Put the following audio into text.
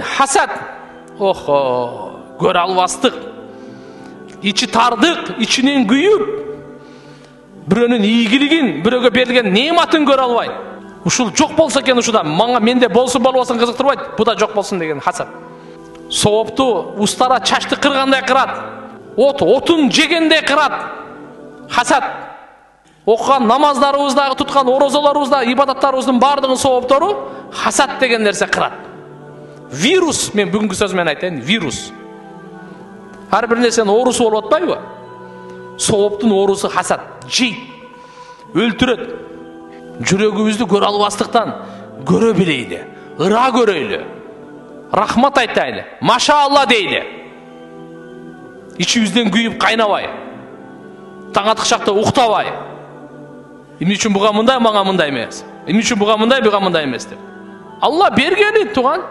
Hasad, көре албастык, içi тардык, içинен күйүп, бирөөнүн ийгилигин, бирөөгө берилген неаматын көрө албай. Ушул жок болсо экен ушуда, мага менде болсун болбосун кызыктырбайт, бу да жок болсун деген хасад. Соопту устара чачты кыргандай кырат, отун жегендей кырат. Хасад. Окуган намаздарыбыздагы, туткан орозолорубузда, ибадаттарыбыздын бардыгынын сооптору хасад деген нерсе кырат. Вирус, мен бүгүнкү сөзүмөн айтайын, вирус. Ар бир нерсенин оорусу болуп атпайбы? Сооптун оорусу хасад, жейт, өлтүрөт. Жүрөгүбүздү көрө албастыктан көрө билейли, ыра көрөйлү, рахмат айтайлы, машаалла дейли. İçibизден күйүп кайнабай, таң атык шакта уктабай. Эмне үчүн буга мындай, мага мындай эмес. Эмне үчүн буга мындай, буга мындай эмес деп. Алла бергени туган.